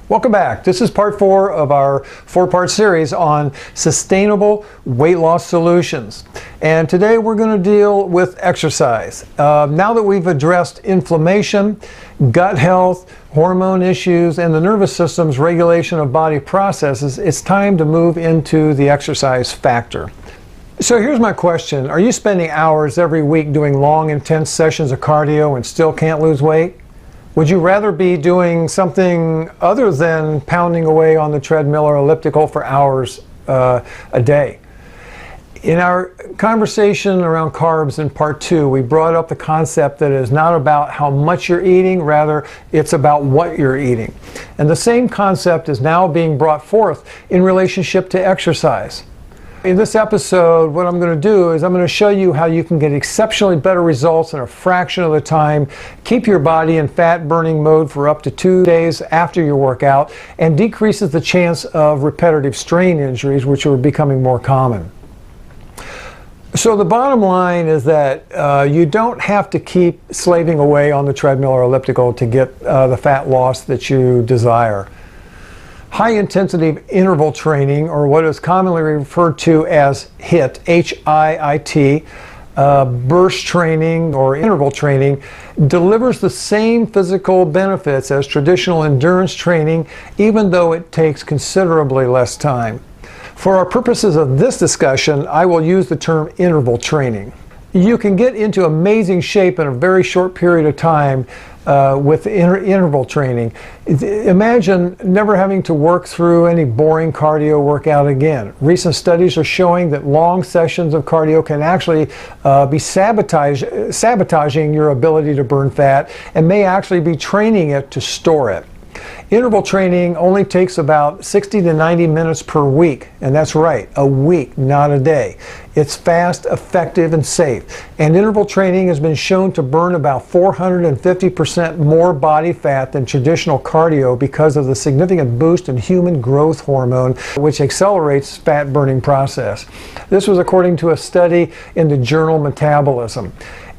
Welcome back. This is part 4 of our 4-part series on sustainable weight loss solutions. And today we're going to deal with exercise. Now that we've addressed inflammation, gut health, hormone issues, and the nervous system's regulation of body processes, it's time to move into the exercise factor. So here's my question. Are you spending hours every week doing long, intense sessions of cardio and still can't lose weight? Would you rather be doing something other than pounding away on the treadmill or elliptical for hours a day? In our conversation around carbs in part 2, we brought up the concept that it is not about how much you're eating, rather it's about what you're eating. And the same concept is now being brought forth in relationship to exercise. In this episode, what I'm going to do is I'm going to show you how you can get exceptionally better results in a fraction of the time, keep your body in fat burning mode for up to 2 days after your workout, and decreases the chance of repetitive strain injuries, which are becoming more common. So the bottom line is that you don't have to keep slaving away on the treadmill or elliptical to get the fat loss that you desire. High-intensity interval training, or what is commonly referred to as HIIT, H-I-I-T, burst training or interval training, delivers the same physical benefits as traditional endurance training, even though it takes considerably less time. For our purposes of this discussion, I will use the term interval training. You can get into amazing shape in a very short period of time with interval training. Imagine never having to work through any boring cardio workout again. Recent studies are showing that long sessions of cardio can actually be sabotaging your ability to burn fat and may actually be training it to store it. Interval training only takes about 60 to 90 minutes per week, and that's right, a week, not a day. It's fast, effective, and safe. And interval training has been shown to burn about 450% more body fat than traditional cardio because of the significant boost in human growth hormone, which accelerates fat burning process. This was according to a study in the journal Metabolism.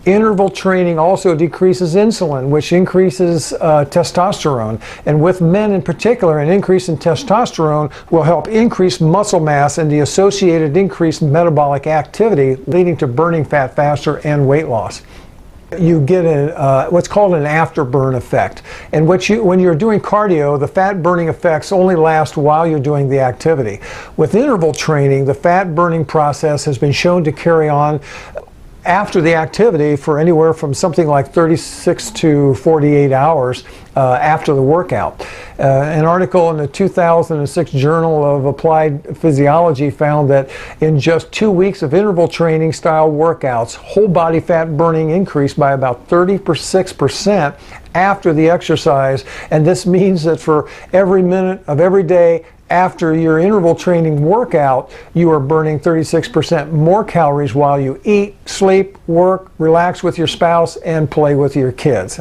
Interval training also decreases insulin, which increases testosterone. And with men in particular, an increase in testosterone will help increase muscle mass and the associated increased metabolic activity, leading to burning fat faster and weight loss. You get what's called an afterburn effect. And when you're doing cardio, the fat burning effects only last while you're doing the activity. With interval training, the fat burning process has been shown to carry on after the activity for anywhere from something like 36 to 48 hours after the workout. An article in the 2006 Journal of Applied Physiology found that in just 2 weeks of interval training style workouts, whole body fat burning increased by about 36% after the exercise. And this means that for every minute of every day after your interval training workout, you are burning 36% more calories while you eat, sleep, work, relax with your spouse, and play with your kids.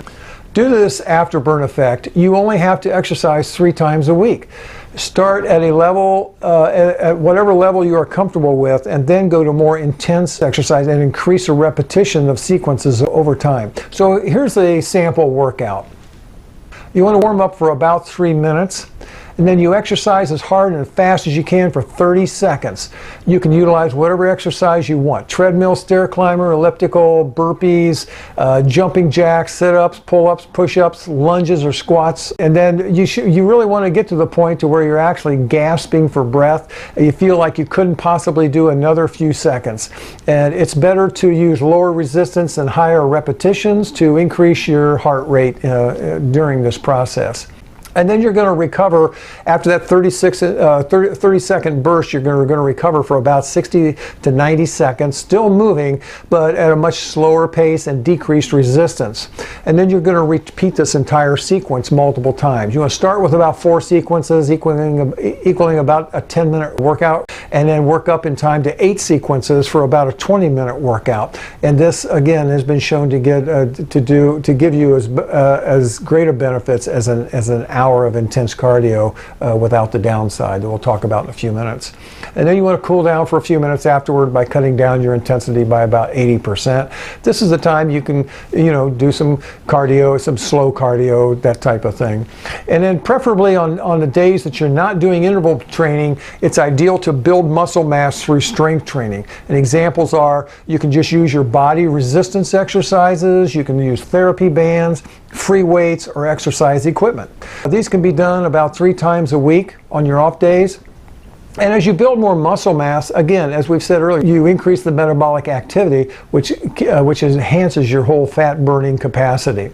Due to this afterburn effect, you only have to exercise 3 times a week. Start at a level, at whatever level you are comfortable with, and then go to more intense exercise and increase the repetition of sequences over time. So here's a sample workout. You want to warm up for about 3 minutes. And then you exercise as hard and as fast as you can for 30 seconds. You can utilize whatever exercise you want. Treadmill, stair climber, elliptical, burpees, jumping jacks, sit-ups, pull-ups, push-ups, lunges or squats. And then you really want to get to the point to where you're actually gasping for breath. You feel like you couldn't possibly do another few seconds. And it's better to use lower resistance and higher repetitions to increase your heart rate during this process. And then you're going to recover after that 30-second burst. You're going to recover for about 60 to 90 seconds, still moving, but at a much slower pace and decreased resistance. And then you're going to repeat this entire sequence multiple times. You want to start with about 4 sequences, equaling about a 10-minute workout. and then work up in time to 8 sequences for about a 20-minute workout. And this again has been shown to get to give you as greater benefits as an hour of intense cardio without the downside that we'll talk about in a few minutes. And then you want to cool down for a few minutes afterward by cutting down your intensity by about 80%. This is the time you can, do some cardio, some slow cardio, that type of thing. And then preferably on the days that you're not doing interval training, it's ideal to build muscle mass through strength training. And examples are, you can just use your body resistance exercises, you can use therapy bands, free weights, or exercise equipment. These can be done about 3 times a week on your off days. And as you build more muscle mass, again, as we've said earlier, you increase the metabolic activity, which enhances your whole fat burning capacity.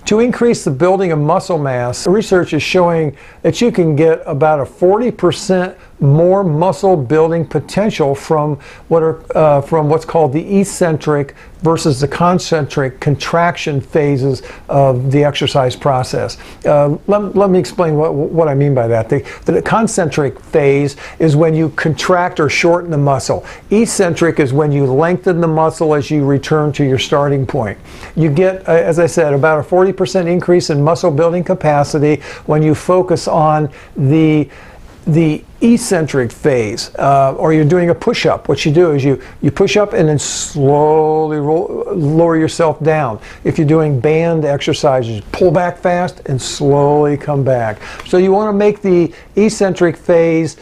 To increase the building of muscle mass, research is showing that you can get about a 40% more muscle building potential from what's called the eccentric versus the concentric contraction phases of the exercise process. Let me explain what I mean by that. The concentric phase is when you contract or shorten the muscle. Eccentric is when you lengthen the muscle as you return to your starting point. You get, as I said, about a 40% increase in muscle building capacity when you focus on the eccentric phase, or you're doing a push-up. What you do is you push up and then slowly lower yourself down. If you're doing band exercises, pull back fast and slowly come back. So you want to make the eccentric phase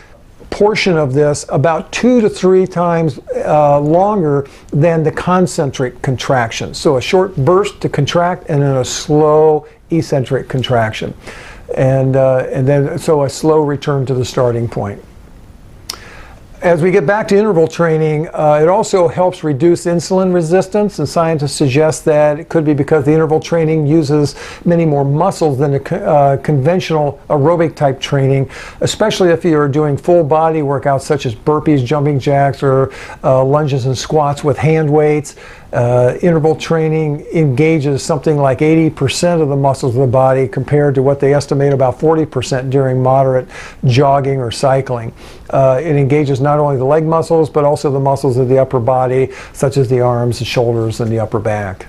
portion of this about 2 to 3 times longer than the concentric contraction. So a short burst to contract and then a slow eccentric contraction. And then so a slow return to the starting point. As we get back to interval training, it also helps reduce insulin resistance, and scientists suggest that it could be because the interval training uses many more muscles than the conventional aerobic type training, especially if you're doing full body workouts such as burpees, jumping jacks, or lunges and squats with hand weights. Interval training engages something like 80% of the muscles of the body compared to what they estimate about 40% during moderate jogging or cycling. It engages not only the leg muscles but also the muscles of the upper body, such as the arms, the shoulders, and the upper back.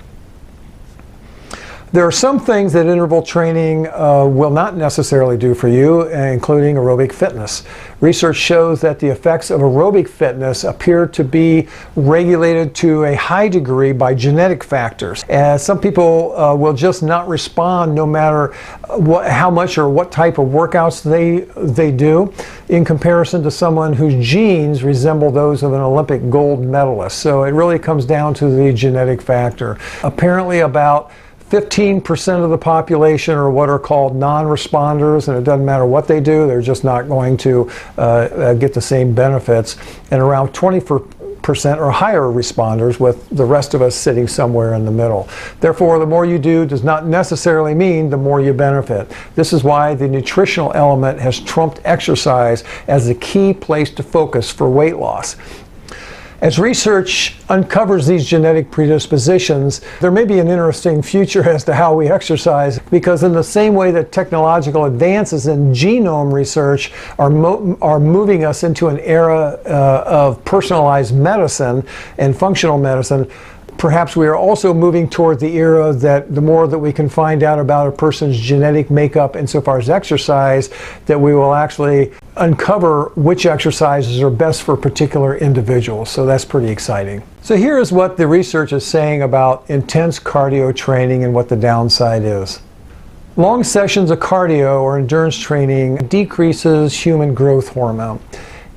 There are some things that interval training will not necessarily do for you, including aerobic fitness. Research shows that the effects of aerobic fitness appear to be regulated to a high degree by genetic factors. As some people will just not respond no matter how much or what type of workouts they do, in comparison to someone whose genes resemble those of an Olympic gold medalist. So it really comes down to the genetic factor. Apparently about 15% of the population are what are called non-responders, and it doesn't matter what they do, they're just not going to get the same benefits. And around 20% are higher responders, with the rest of us sitting somewhere in the middle. Therefore, the more you do does not necessarily mean the more you benefit. This is why the nutritional element has trumped exercise as the key place to focus for weight loss. As research uncovers these genetic predispositions, there may be an interesting future as to how we exercise, because in the same way that technological advances in genome research are moving us into an era of personalized medicine and functional medicine, perhaps we are also moving toward the era that the more that we can find out about a person's genetic makeup insofar as exercise, that we will actually uncover which exercises are best for particular individuals. So that's pretty exciting. So here is what the research is saying about intense cardio training and what the downside is. Long sessions of cardio or endurance training decreases human growth hormone.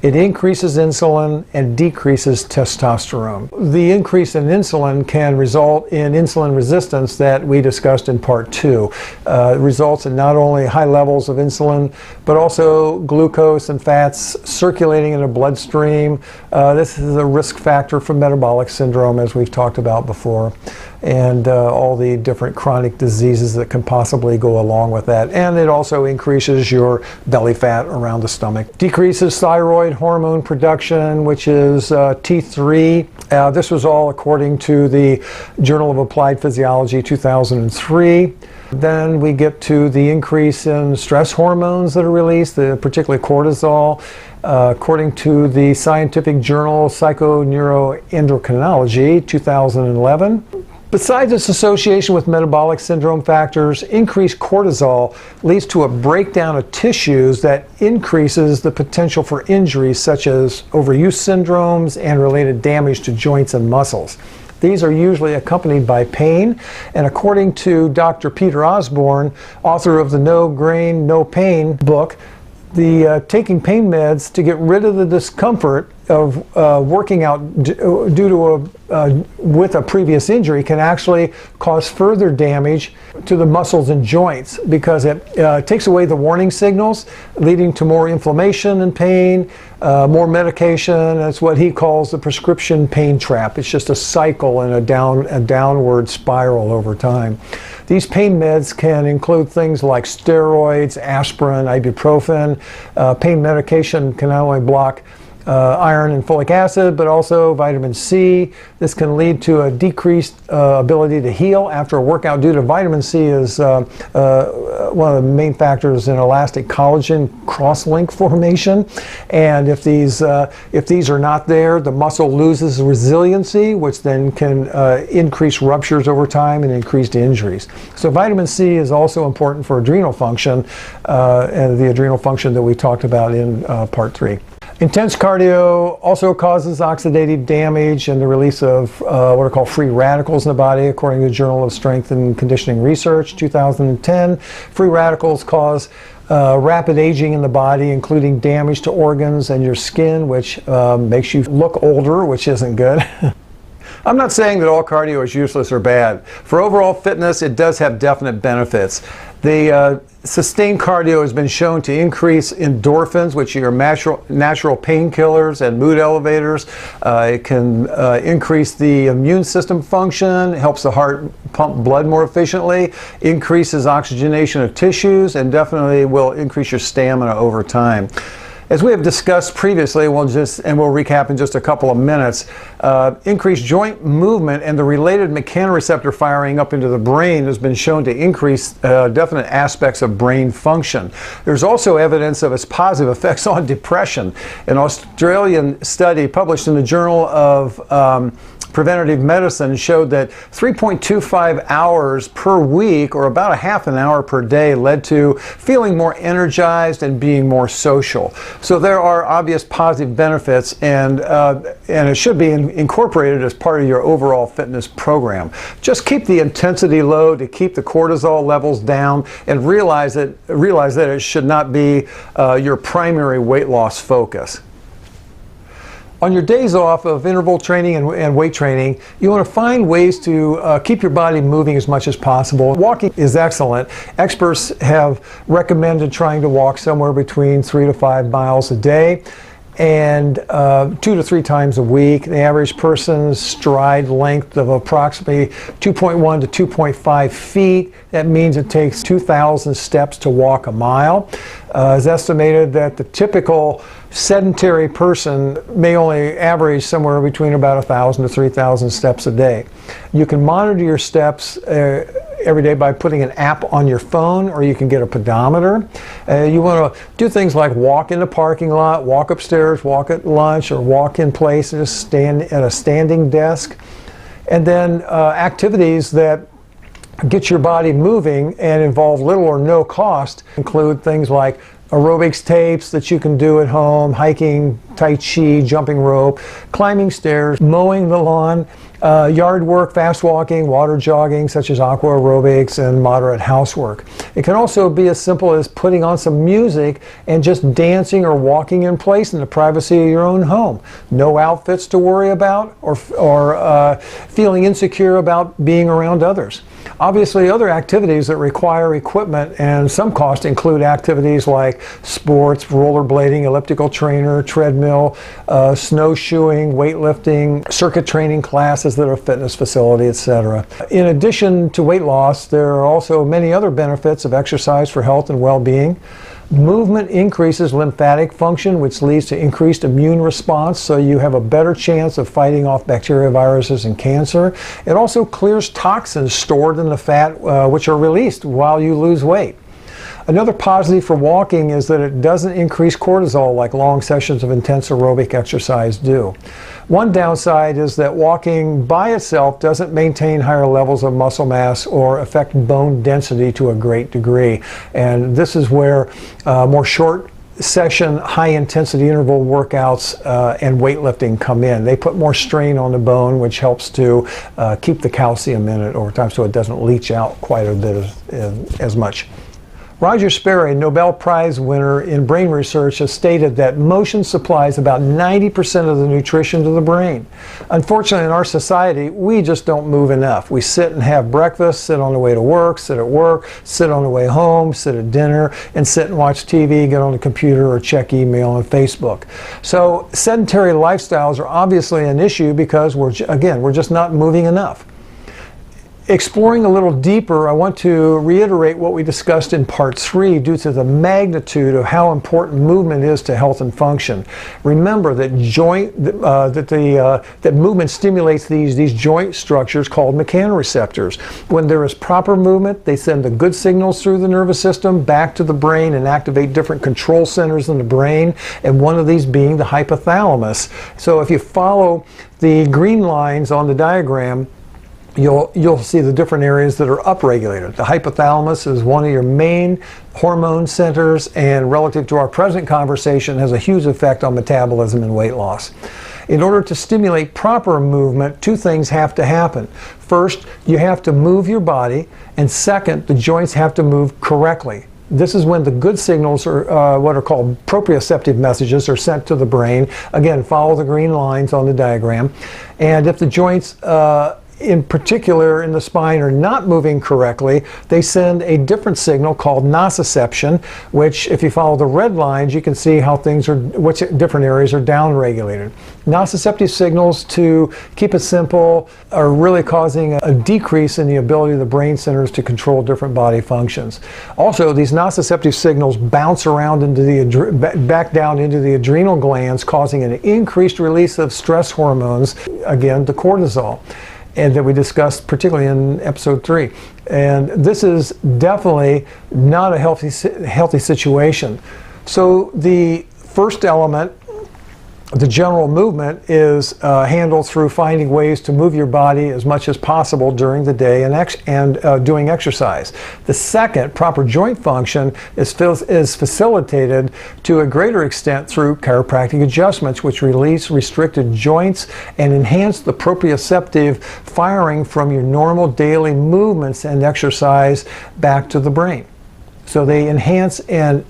It increases insulin and decreases testosterone. The increase in insulin can result in insulin resistance that we discussed in part 2. It results in not only high levels of insulin, but also glucose and fats circulating in the bloodstream. This is a risk factor for metabolic syndrome, as we've talked about before. and all the different chronic diseases that can possibly go along with that. And it also increases your belly fat around the stomach. Decreases thyroid hormone production, which is T3. This was all according to the Journal of Applied Physiology 2003. Then we get to the increase in stress hormones that are released, particularly cortisol. According to the Scientific Journal Psychoneuroendocrinology 2011. Besides its association with metabolic syndrome factors, increased cortisol leads to a breakdown of tissues that increases the potential for injuries such as overuse syndromes and related damage to joints and muscles. These are usually accompanied by pain, and according to Dr. Peter Osborne, author of the No Grain, No Pain book, taking pain meds to get rid of the discomfort of working out with a previous injury can actually cause further damage to the muscles and joints, because it takes away the warning signals, leading to more inflammation and pain, more medication. That's what he calls the prescription pain trap. It's just a cycle and a downward spiral over time. These pain meds can include things like steroids, aspirin, ibuprofen. Pain medication can not only block iron and folic acid, but also vitamin C. This can lead to a decreased ability to heal after a workout due to vitamin C is one of the main factors in elastic collagen cross-link formation. And if these are not there, the muscle loses resiliency, which then can increase ruptures over time and increased injuries. So vitamin C is also important for adrenal function, and the adrenal function that we talked about in part 3. Intense cardio also causes oxidative damage and the release of what are called free radicals in the body, according to the Journal of Strength and Conditioning Research 2010. Free radicals cause rapid aging in the body, including damage to organs and your skin, which makes you look older, which isn't good. I'm not saying that all cardio is useless or bad. For overall fitness, it does have definite benefits. The sustained cardio has been shown to increase endorphins, which are natural painkillers and mood elevators. It can increase the immune system function, helps the heart pump blood more efficiently, increases oxygenation of tissues, and definitely will increase your stamina over time. As we have discussed previously, we'll recap in just a couple of minutes, increased joint movement and the related mechanoreceptor firing up into the brain has been shown to increase definite aspects of brain function. There's also evidence of its positive effects on depression. An Australian study published in the Journal of Preventative Medicine showed that 3.25 hours per week, or about a half an hour per day, led to feeling more energized and being more social. So there are obvious positive benefits, and it should be incorporated as part of your overall fitness program. Just keep the intensity low to keep the cortisol levels down, and realize that it should not be your primary weight loss focus. On your days off of interval training and weight training, you want to find ways to keep your body moving as much as possible. Walking is excellent. Experts have recommended trying to walk somewhere between 3 to 5 miles a day, and 2 to 3 times a week. The average person's stride length of approximately 2.1 to 2.5 feet. That means it takes 2,000 steps to walk a mile. It's estimated that the typical sedentary person may only average somewhere between about 1,000 to 3,000 steps a day. You can monitor your steps every day by putting an app on your phone, or you can get a pedometer. You want to do things like walk in the parking lot, walk upstairs, walk at lunch, or walk in place and just stand at a standing desk. And then activities that get your body moving and involve little or no cost include things like aerobics tapes that you can do at home, hiking, tai chi, jumping rope, climbing stairs, mowing the lawn, yard work, fast walking, water jogging, such as aqua aerobics, and moderate housework. It can also be as simple as putting on some music and just dancing or walking in place in the privacy of your own home. No outfits to worry about, or feeling insecure about being around others. Obviously, other activities that require equipment and some cost include activities like sports, rollerblading, elliptical trainer, treadmill, treadmill, snowshoeing, weightlifting, circuit training classes that are a fitness facility, etc. In addition to weight loss, there are also many other benefits of exercise for health and well-being. Movement increases lymphatic function, which leads to increased immune response, so you have a better chance of fighting off bacteria, viruses, and cancer. It also clears toxins stored in the fat, which are released while you lose weight. Another positive for walking is that it doesn't increase cortisol like long sessions of intense aerobic exercise do. One downside is that walking by itself doesn't maintain higher levels of muscle mass or affect bone density to a great degree. And this is where more short session, high intensity interval workouts and weightlifting come in. They put more strain on the bone, which helps to keep the calcium in it over time so it doesn't leach out quite a bit as much. Roger Sperry, Nobel Prize winner in brain research, has stated that motion supplies about 90% of the nutrition to the brain. Unfortunately, in our society, we just don't move enough. We sit and have breakfast, sit on the way to work, sit at work, sit on the way home, sit at dinner, and sit and watch TV, get on the computer, or check email and Facebook. So sedentary lifestyles are obviously an issue because we're just not moving enough. Exploring a little deeper, I want to reiterate what we discussed in part 3 due to the magnitude of how important movement is to health and function. Remember that that movement stimulates these joint structures called mechanoreceptors. When there is proper movement, they send the good signals through the nervous system back to the brain and activate different control centers in the brain, and one of these being the hypothalamus. So if you follow the green lines on the diagram, you'll see the different areas that are upregulated. The hypothalamus is one of your main hormone centers, and relative to our present conversation has a huge effect on metabolism and weight loss. In order to stimulate proper movement, two things have to happen. First, you have to move your body, and second, the joints have to move correctly. This is when the good signals, or what are called proprioceptive messages, are sent to the brain. Again, follow the green lines on the diagram. And if the joints in particular in the spine are not moving correctly, they send a different signal called nociception, which if you follow the red lines, you can see how which different areas are downregulated. Nociceptive signals, to keep it simple, are really causing a decrease in the ability of the brain centers to control different body functions. Also, these nociceptive signals bounce around back down into the adrenal glands, causing an increased release of stress hormones, again, the cortisol, and that we discussed particularly in episode 3. And this is definitely not a healthy situation. So the first element, the general movement, is handled through finding ways to move your body as much as possible during the day and doing exercise. The second, proper joint function, is facilitated to a greater extent through chiropractic adjustments, which release restricted joints and enhance the proprioceptive firing from your normal daily movements and exercise back to the brain. So they enhance and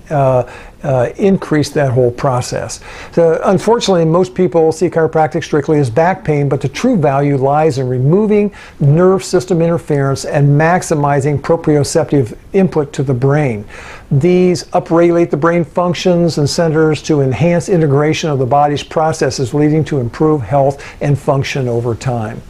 increase that whole process. So unfortunately, most people see chiropractic strictly as back pain, but the true value lies in removing nerve system interference and maximizing proprioceptive input to the brain. These upregulate the brain functions and centers to enhance integration of the body's processes, leading to improved health and function over time.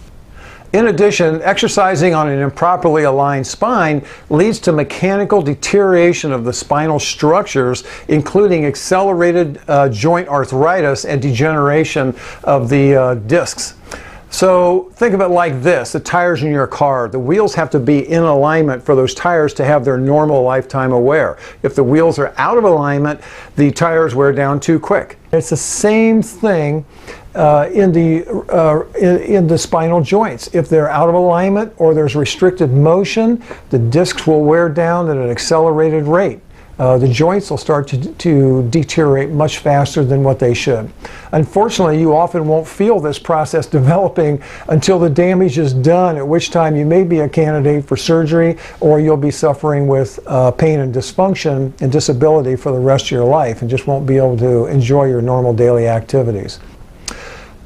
In addition, exercising on an improperly aligned spine leads to mechanical deterioration of the spinal structures, including accelerated joint arthritis and degeneration of the discs. So think of it like this: the tires in your car, the wheels have to be in alignment for those tires to have their normal lifetime of wear. If the wheels are out of alignment, the tires wear down too quick. It's the same thing in the spinal joints. If they're out of alignment or there's restricted motion, the discs will wear down at an accelerated rate. The joints will start to deteriorate much faster than what they should. Unfortunately, you often won't feel this process developing until the damage is done, at which time you may be a candidate for surgery, or you'll be suffering with pain and dysfunction and disability for the rest of your life and just won't be able to enjoy your normal daily activities.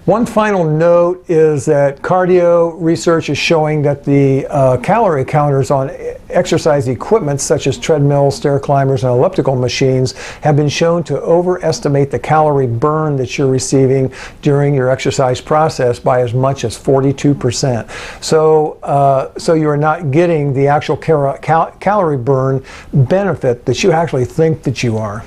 One final note is that cardio research is showing that the calorie counters on exercise equipment such as treadmills, stair climbers, and elliptical machines have been shown to overestimate the calorie burn that you're receiving during your exercise process by as much as 42%. So you're not getting the actual calorie burn benefit that you actually think that you are.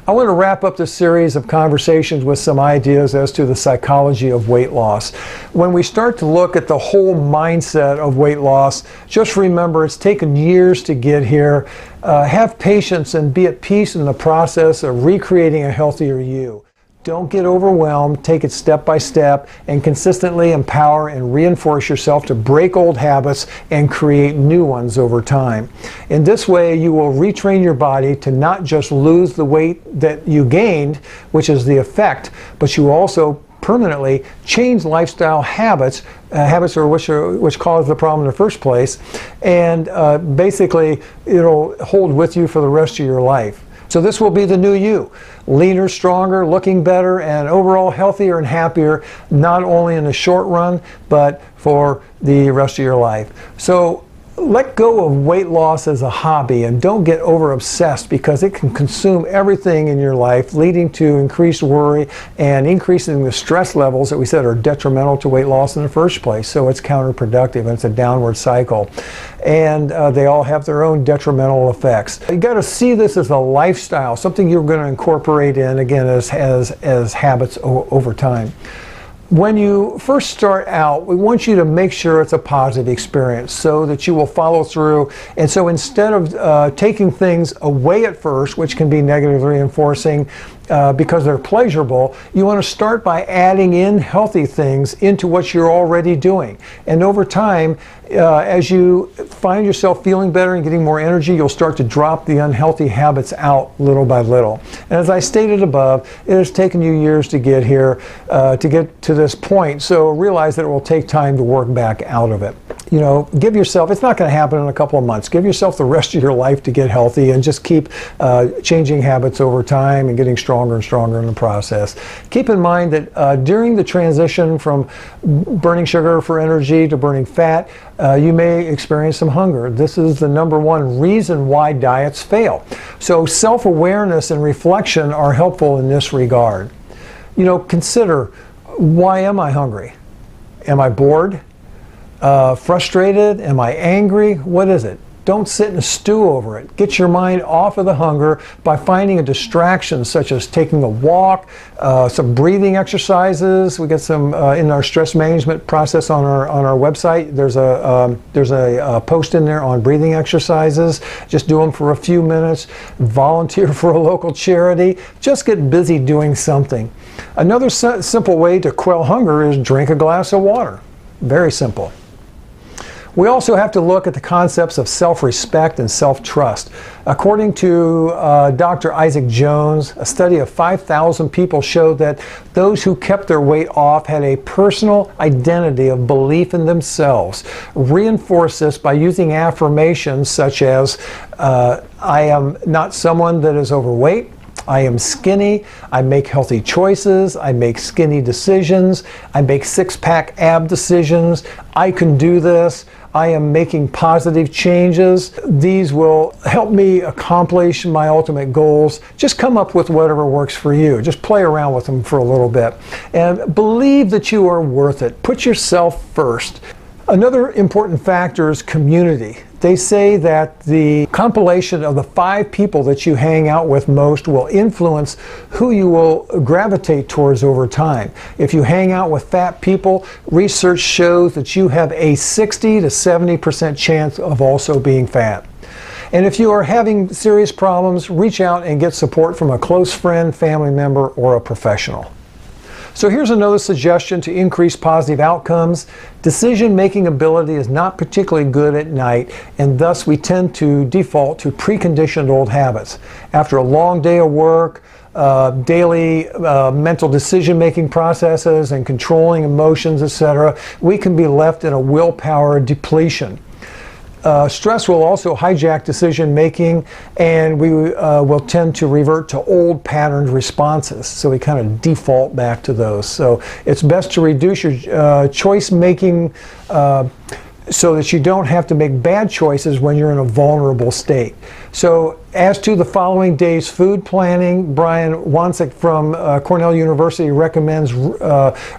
I want to wrap up this series of conversations with some ideas as to the psychology of weight loss. When we start to look at the whole mindset of weight loss, just remember it's taken years to get here. Have patience and be at peace in the process of recreating a healthier you. Don't get overwhelmed, take it step by step, and consistently empower and reinforce yourself to break old habits and create new ones over time. In this way, you will retrain your body to not just lose the weight that you gained, which is the effect, but you also permanently change lifestyle habits, which cause the problem in the first place, and basically it'll hold with you for the rest of your life. So this will be the new you, leaner, stronger, looking better, and overall healthier and happier, not only in the short run, but for the rest of your life. So let go of weight loss as a hobby and don't get over obsessed, because it can consume everything in your life, leading to increased worry and increasing the stress levels that we said are detrimental to weight loss in the first place. So it's counterproductive and it's a downward cycle. And they all have their own detrimental effects. You got to see this as a lifestyle, something you're going to incorporate in, again, as habits over time. When you first start out, we want you to make sure it's a positive experience so that you will follow through. And so instead of taking things away at first, which can be negatively reinforcing because they're pleasurable, you want to start by adding in healthy things into what you're already doing. And over time, as you find yourself feeling better and getting more energy, you'll start to drop the unhealthy habits out little by little. And as I stated above, it has taken you years to get here, to get to this point. So realize that it will take time to work back out of it. You know, give yourself, it's not going to happen in a couple of months. Give yourself the rest of your life to get healthy, and just keep changing habits over time and getting stronger and stronger in the process. Keep in mind that during the transition from burning sugar for energy to burning fat, you may experience some hunger. This is the #1 reason why diets fail. So self-awareness and reflection are helpful in this regard. You know, consider, why am I hungry? Am I bored? Frustrated? Am I angry? What is it? Don't sit and stew over it. Get your mind off of the hunger by finding a distraction, such as taking a walk, some breathing exercises. We get some in our stress management process on our website. There's a post in there on breathing exercises. Just do them for a few minutes. Volunteer for a local charity. Just get busy doing something. Another simple way to quell hunger is drink a glass of water. Very simple. We also have to look at the concepts of self-respect and self-trust. According to Dr. Isaac Jones, a study of 5,000 people showed that those who kept their weight off had a personal identity of belief in themselves. Reinforce this by using affirmations such as, I am not someone that is overweight. I am skinny, I make healthy choices, I make skinny decisions, I make six-pack ab decisions, I can do this, I am making positive changes. These will help me accomplish my ultimate goals. Just come up with whatever works for you. Just play around with them for a little bit. And believe that you are worth it. Put yourself first. Another important factor is community. They say that the compilation of the 5 people that you hang out with most will influence who you will gravitate towards over time. If you hang out with fat people, research shows that you have a 60 to 70% chance of also being fat. And if you are having serious problems, reach out and get support from a close friend, family member, or a professional. So here's another suggestion to increase positive outcomes. Decision-making ability is not particularly good at night, and thus we tend to default to preconditioned old habits. After a long day of work, daily mental decision-making processes and controlling emotions, etc., we can be left in a willpower depletion. Stress will also hijack decision making, and we will tend to revert to old patterned responses. So we kind of default back to those. So it's best to reduce your choice making so that you don't have to make bad choices when you're in a vulnerable state. So as to the following day's food planning, Brian Wansek from Cornell University recommends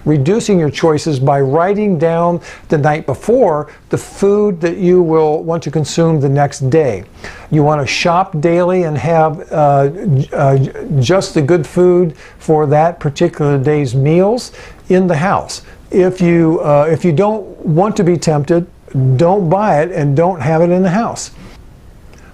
reducing your choices by writing down the night before the food that you will want to consume the next day. You want to shop daily and have just the good food for that particular day's meals in the house. If you don't want to be tempted, don't buy it and don't have it in the house.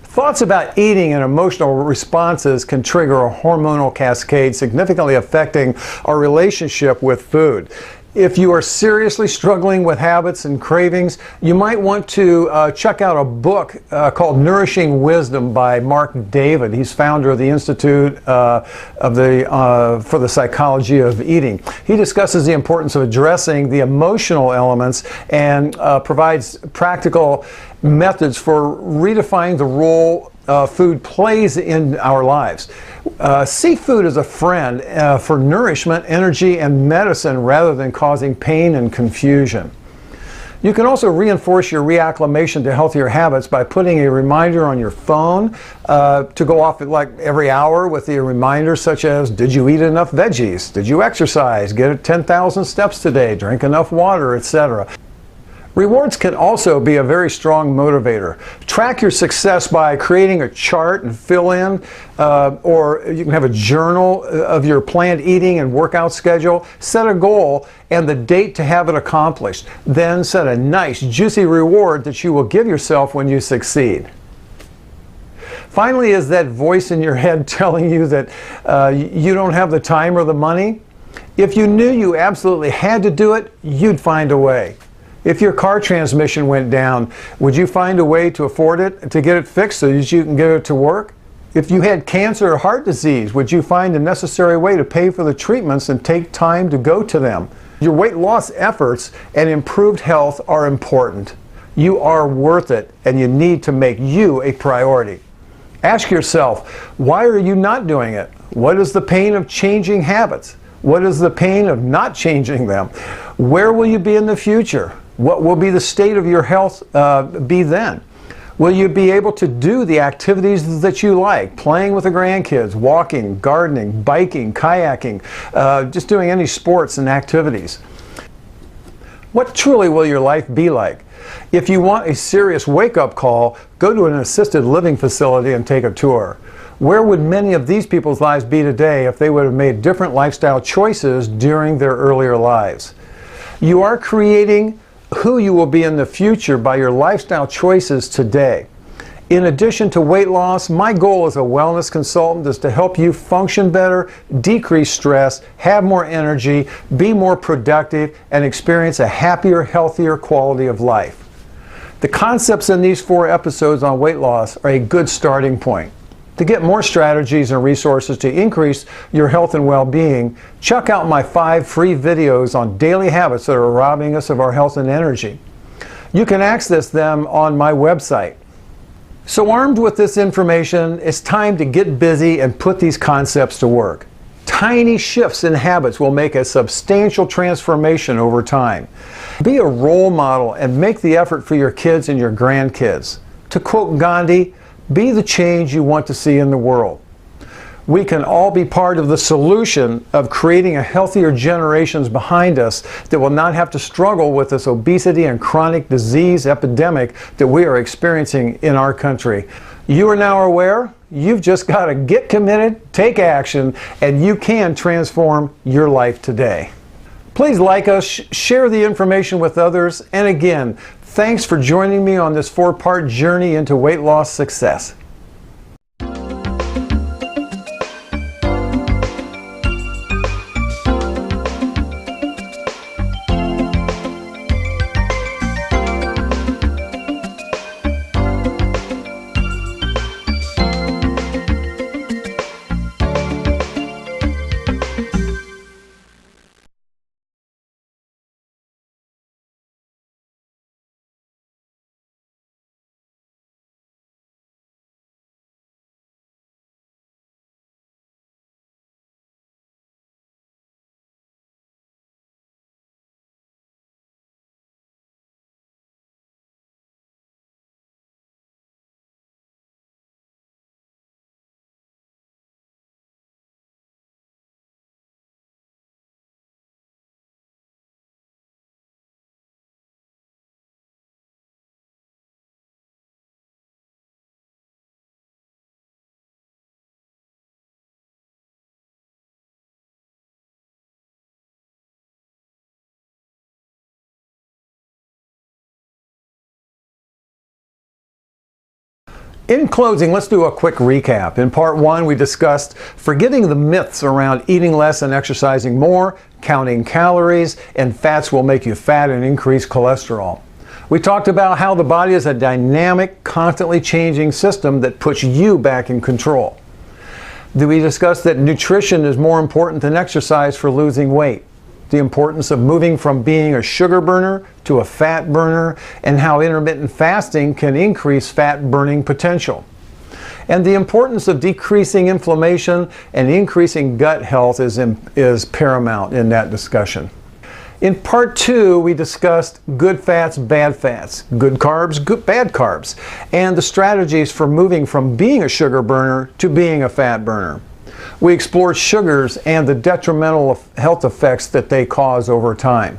Thoughts about eating and emotional responses can trigger a hormonal cascade, significantly affecting our relationship with food. If you are seriously struggling with habits and cravings, you might want to check out a book called Nourishing Wisdom by Mark David. He's founder of the Institute for the Psychology of Eating. He discusses the importance of addressing the emotional elements and provides practical methods for redefining the role food plays in our lives. See food as a friend for nourishment, energy, and medicine rather than causing pain and confusion. You can also reinforce your reacclimation to healthier habits by putting a reminder on your phone to go off like every hour with a reminder such as, did you eat enough veggies? Did you exercise? Get 10,000 steps today? Drink enough water, etc. Rewards can also be a very strong motivator. Track your success by creating a chart and fill in, or you can have a journal of your planned eating and workout schedule. Set a goal and the date to have it accomplished. Then set a nice, juicy reward that you will give yourself when you succeed. Finally, is that voice in your head telling you that you don't have the time or the money? If you knew you absolutely had to do it, you'd find a way. If your car transmission went down, would you find a way to afford it, to get it fixed so that you can get it to work? If you had cancer or heart disease, would you find a necessary way to pay for the treatments and take time to go to them? Your weight loss efforts and improved health are important. You are worth it, and you need to make you a priority. Ask yourself, why are you not doing it? What is the pain of changing habits? What is the pain of not changing them? Where will you be in the future? What will be the state of your health be then? Will you be able to do the activities that you like? Playing with the grandkids, walking, gardening, biking, kayaking, just doing any sports and activities. What truly will your life be like? If you want a serious wake-up call, go to an assisted living facility and take a tour. Where would many of these people's lives be today if they would have made different lifestyle choices during their earlier lives? You are creating who you will be in the future by your lifestyle choices today. In addition to weight loss, my goal as a wellness consultant is to help you function better, decrease stress, have more energy, be more productive, and experience a happier, healthier quality of life. The concepts in these 4 episodes on weight loss are a good starting point. To get more strategies and resources to increase your health and well-being, check out my 5 free videos on daily habits that are robbing us of our health and energy. You can access them on my website. So armed with this information, it's time to get busy and put these concepts to work. Tiny shifts in habits will make a substantial transformation over time. Be a role model and make the effort for your kids and your grandkids. To quote Gandhi, be the change you want to see in the world. We can all be part of the solution of creating a healthier generations behind us that will not have to struggle with this obesity and chronic disease epidemic that we are experiencing in our country. You are now aware. You've just got to get committed, take action, and you can transform your life today. Please like us, share the information with others, and again, thanks for joining me on this 4-part journey into weight loss success. In closing, let's do a quick recap. In part one, we discussed forgetting the myths around eating less and exercising more, counting calories, and fats will make you fat and increase cholesterol. We talked about how the body is a dynamic, constantly changing system that puts you back in control. We discussed that nutrition is more important than exercise for losing weight, the importance of moving from being a sugar burner to a fat burner, and how intermittent fasting can increase fat burning potential. And the importance of decreasing inflammation and increasing gut health is paramount in that discussion. In part two, we discussed good fats, bad fats, good carbs, bad carbs, and the strategies for moving from being a sugar burner to being a fat burner. We explored sugars and the detrimental health effects that they cause over time.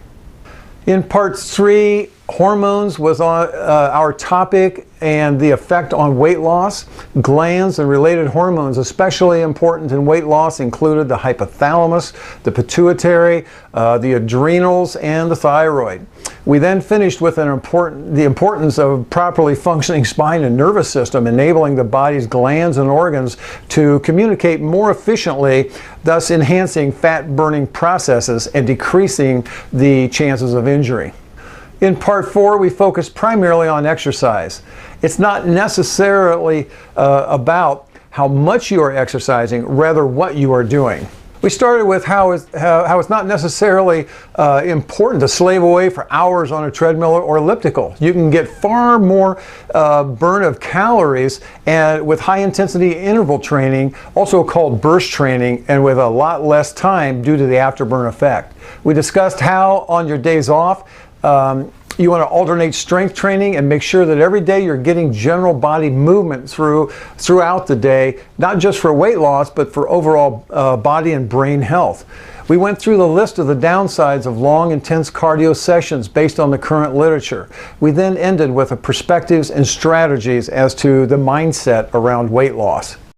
In part three, hormones was on our topic, and the effect on weight loss. Glands and related hormones, especially important in weight loss, included the hypothalamus, the pituitary, the adrenals, and the thyroid. We then finished with the importance of properly functioning spine and nervous system, enabling the body's glands and organs to communicate more efficiently, thus enhancing fat burning processes and decreasing the chances of injury. In part four, we focused primarily on exercise. It's not necessarily about how much you are exercising, rather what you are doing. We started with how it's not necessarily important to slave away for hours on a treadmill or elliptical. You can get far more burn of calories and with high intensity interval training, also called burst training, and with a lot less time due to the afterburn effect. We discussed how on your days off, you want to alternate strength training and make sure that every day you're getting general body movement throughout the day, not just for weight loss, but for overall body and brain health. We went through the list of the downsides of long, intense cardio sessions based on the current literature. We then ended with the perspectives and strategies as to the mindset around weight loss.